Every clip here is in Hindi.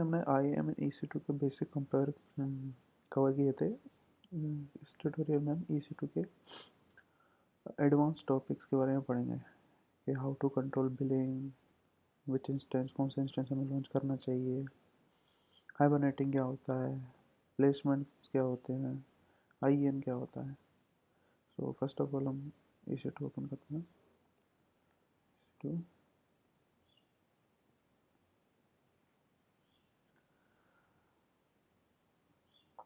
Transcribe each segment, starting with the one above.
हमने IAM और EC2 के बेसिक कंपेयर कवर किए थे। इस ट्यूटोरियल में हम EC2 के एडवांस टॉपिक्स के बारे में पढ़ेंगे कि how to control billing, which instance, कौन सा इंस्टेंस हमें लॉन्च करना चाहिए, हाइबरनेटिंग क्या होता है, प्लेसमेंट क्या होते हैं, IAM क्या होता है। सो फर्स्ट ऑफ ऑल हम EC2 ओपन करते हैं। EC2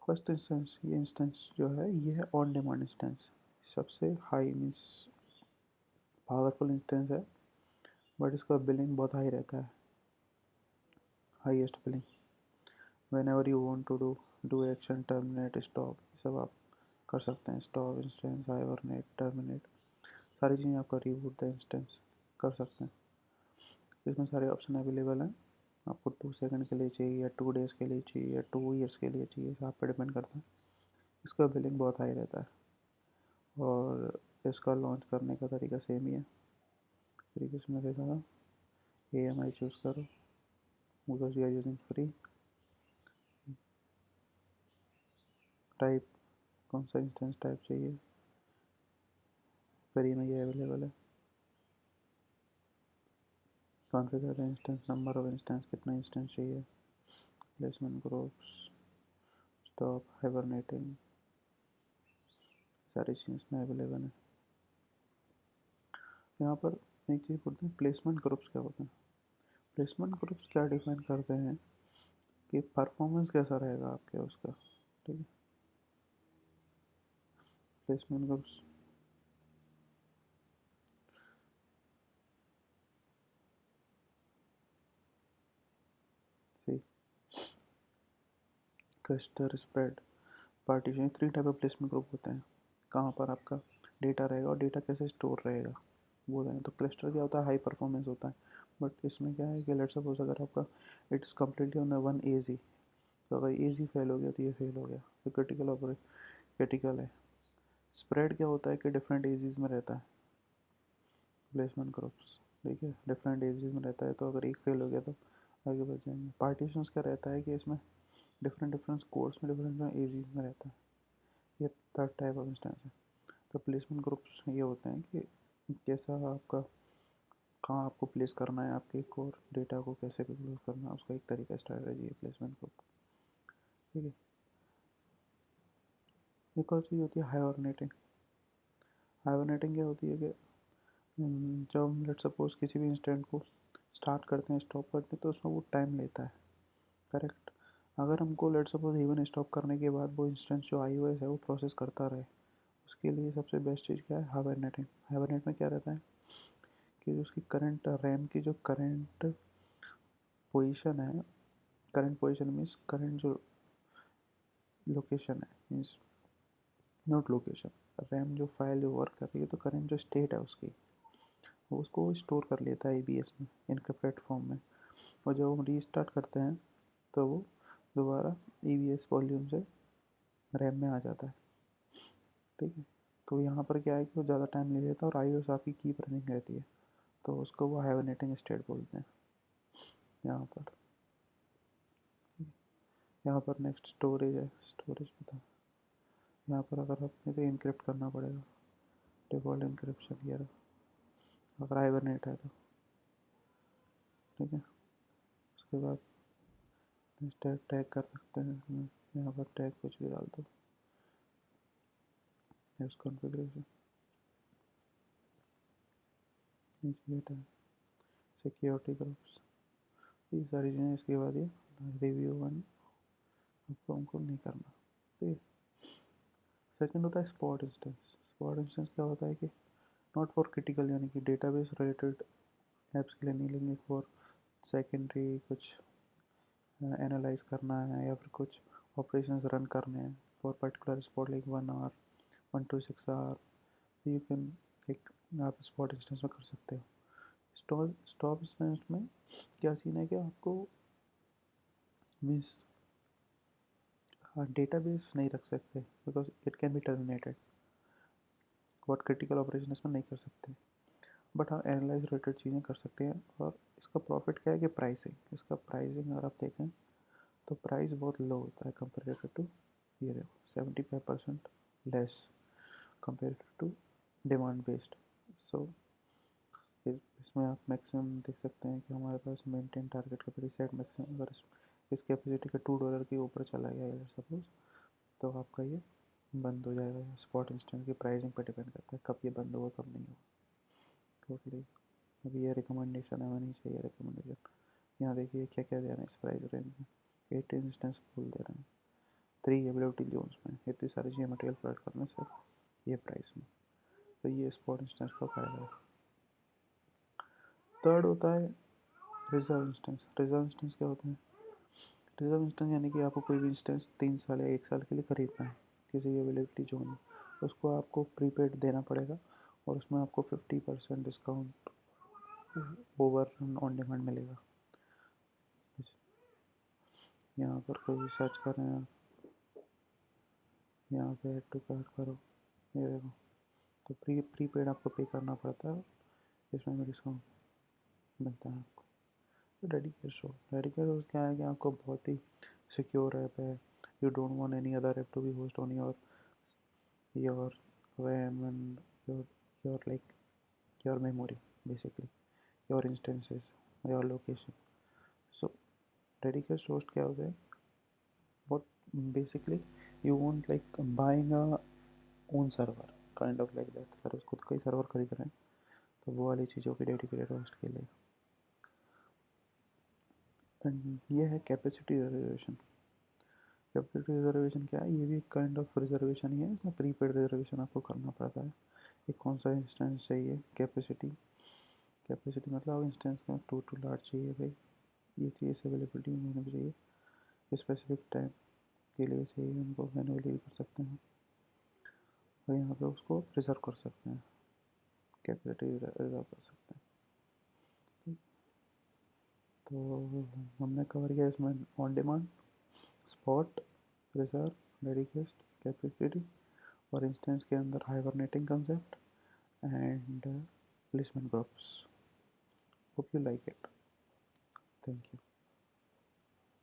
फर्स्ट इंस्टेंस, ये इंस्टेंस जो है ये है ऑन डिमांड इंस्टेंस, सबसे हाई मीन्स पावरफुल इंस्टेंस है, बट इसका बिलिंग बहुत हाई रहता है, highest billing. Whenever you want to do action, terminate, stop, सब आप कर सकते हैं। स्टॉप इंस्टेंस, हाइबरनेट, टर्मिनेट, सारी चीज़ें आप रिबूट द इंस्टेंस कर सकते हैं। इसमें सारे ऑप्शन अवेलेबल हैं। आपको 2 सेकंड के लिए चाहिए या 2 डेज़ के लिए चाहिए या 2 ईयर्स के लिए चाहिए, आप पे डिपेंड करता है। इसका बिलिंग बहुत हाई रहता है और इसका लॉन्च करने का तरीका सेम ही है। तरीके से मैं देखा था, AMI चूज़ करो because we are using free. Type, कौन सा इंस्टेंस टाइप चाहिए, फ्री में ये अवेलेबल है। Configure instance, number of instance, कितना इंस्टेंस चाहिए, प्लेसमेंट ग्रुप्स, स्टॉप, हाइबरनेटिंग, सारी चीज़ इसमें अवेलेबल है। यहाँ पर एक चीज़ बोलते हैं, प्लेसमेंट ग्रुप्स क्या होते हैं। प्लेसमेंट ग्रुप्स क्या डिफाइन करते हैं कि परफॉर्मेंस कैसा रहेगा आपके उसका, ठीक है। Placement groups see cluster, spread, partition, 3 type of placement group होते हैं। कहाँ पर आपका डेटा रहेगा और डेटा कैसे स्टोर रहेगा वो रहेगा। तो क्लस्टर क्या होता है, हाई परफॉर्मेंस होता है, बट इसमें क्या है कि लेट्स सपोज अगर आपका it's completely on the one AZ, तो अगर AZ फेल हो गया तो ये फेल हो गया, तो क्रिटिकल है। स्प्रेड क्या होता है कि डिफरेंट एजेस में रहता है प्लेसमेंट ग्रुप्स, ठीक है, डिफरेंट एजेस में रहता है, तो अगर एक फेल हो गया तो आगे बढ़ जाएंगे। पार्टीशंस क्या रहता है कि इसमें डिफरेंट कोर्स में डिफरेंट एजेस में रहता है। ये थर्ड टाइप ऑफ इंस्टेंस है। तो प्लेसमेंट ग्रुप्स ये होते हैं कि कैसा आपका, कहाँ आपको प्लेस करना है, आपके कोर डेटा को कैसे प्लेस करना है, उसका एक तरीका स्ट्रैटेजी है प्लेसमेंट ग्रुप, ठीक है। एक और चीज़ होती है हाइबरनेटिंग। हाइबरनेटिंग क्या होती है कि जब हम लेट सपोज किसी भी इंस्टेंट को स्टार्ट करते हैं, स्टॉप करते हैं, तो उसमें वो टाइम लेता है, करेक्ट। अगर हमको लेट सपोज इवन स्टॉप करने के बाद वो इंस्टेंस जो iOS है वो प्रोसेस करता रहे, उसके लिए सबसे बेस्ट चीज़ क्या है, हाइबरनेटिंग। हाइबरनेट में क्या रहता है कि उसकी करंट रैम की जो करंट पोजीशन है, करंट पोजीशन मीन्स करंट जो लोकेशन है, मीन्स नॉट लोकेशन, रैम जो फाइल जो वर्क कर रही है, तो करंट जो स्टेट है उसकी, वो उसको स्टोर कर लेता है ABS में, इनक्रिप्टेड फॉर्म में। और जब हम रीस्टार्ट करते हैं तो वो दोबारा EBS वॉल्यूम से रैम में आ जाता है, ठीक है। तो यहाँ पर क्या है कि वो ज़्यादा टाइम ले लेता है और iOS आपकी कीप रनिंग रहती है, तो उसको वो हाइबरनेटिंग स्टेट बोलते हैं यहाँ पर। यहाँ पर नेक्स्ट स्टोरेज है, स्टोरेज बता, यहाँ पर अगर आपने तो इनक्रिप्ट करना पड़ेगा, डिफ़ॉल्ट इनक्रिप्शन ये रहा, अगर हाइबरनेट है तो, ठीक है। उसके बाद टैग टैग कर सकते हैं, यहाँ पर टैग कुछ भी डाल दो, नेक्स्ट कॉन्फ़िगरेशन, सिक्योरिटी ग्रुप्स, ये सारी चीज़ें। इसके बाद ये रिव्यू वन आपको हमको नहीं करना, ठीक है। सेकंड होता है स्पॉट इंस्टेंस। स्पॉट इंस्टेंस क्या होता है कि नॉट फॉर क्रिटिकल, यानी कि डेटाबेस रिलेटेड ऐप्स के लिए नहीं लेंगे, फॉर सेकेंडरी कुछ एनालाइज करना है या फिर कुछ ऑपरेशंस रन करने हैं for particular spot, like 1 hour, 1 to 6 hour, you can एक आप स्पॉट इंस्टेंस में कर सकते हो। स्टॉप इंस्टेंस में क्या सीन है कि आपको मीन्स डेटाबेस नहीं रख सकते because it can be terminated, बहुत क्रिटिकल ऑपरेशन इसमें नहीं कर सकते, बट हाँ एनालाइज रिलेटेड चीज़ें कर सकते हैं। और इसका प्रॉफिट क्या है कि प्राइसिंग, इसका प्राइसिंग अगर आप देखें तो प्राइस बहुत लो होता है कंपेरेटिव टू, ये देखो 75% less comparative to demand based. So इसमें आप मैक्सिमम देख सकते हैं कि हमारे पास मेंटेन टारगेट का प्रीसेट मैक्सिमम, अगर इस कैपेसिटी का $2 के ऊपर चला गया अगर सपोज, तो आपका ये बंद हो जाएगा। स्पॉट इंस्टेंस की प्राइसिंग पर डिपेंड करता है कब ये बंद होगा कब नहीं होगा टोटली। अभी ये रिकमेंडेशन है, हमें नहीं चाहिए रिकमेंडेशन। यहाँ देखिए क्या क्या दे रहे हैं इस प्राइस रेंज में, 8 इंस्टेंस फुल दे रहे हैं 3 एबिलिटी जोन्स में, इतनी सारी चीज़ें मटेरियल प्रोवाइड करने से ये प्राइस में, तो ये स्पॉट इंस्टेंस का फायदा है। थर्ड होता है रिजर्व इंस्टेंस। रिजर्व इंस्टेंस क्या होता है? रिजर्व इंस्टेंस यानी कि आपको कोई भी इंस्टेंस 3 साल या 1 साल के लिए खरीदना है किसी अवेलेबिलिटी जोन में, उसको आपको प्रीपेड देना पड़ेगा और उसमें आपको 50% डिस्काउंट ओवर ऑन डिमांड मिलेगा। यहाँ पर कोई सर्च कर रहे हैं, यहाँ पे ऐड टू कार्ट करो, ये देखो, तो प्रीपेड आपको पे करना पड़ता है, इसमें भी डिस्काउंट मिलता है आपको। तो डेडिकेटेड क्या है कि आपको बहुत ही सिक्योर ऐप है, you don't want any other app to be host on your RAM and your like your memory, basically your instances, your location. So dedicated host क्या होता है? What basically you want like buying a own server kind of like that, sir खुद का ही सर्वर खरीद रहे हैं, तो वो वाली चीज़ों की डेडिकेटेड होस्ट के लिए। एंड ये है कैपेसिटी रिजर्वेशन। कैपेसिटी रिजर्वेशन क्या है? ये भी एक काइंड ऑफ रिजर्वेशन ही है, इसमें प्रीपेड रिजर्वेशन आपको करना पड़ता है कि कौन सा इंस्टेंस चाहिए। कैपेसिटी मतलब इंस्टेंस का टू लार्ज चाहिए भाई, ये चीज़ अवेलेबिलिटी में होनी चाहिए, स्पेसिफिक टाइम के लिए चाहिए, उनको मैनुअली कर सकते हैं और यहाँ पे उसको रिजर्व कर सकते हैं, कैपेसिटी रिजर्व कर सकते हैं। तो हमने कवर किया इसमें on demand, spot, reserve, dedicate, capacity और इंस्टेंस के अंदर hibernating concept and placement groups. Hope you like it. Thank you.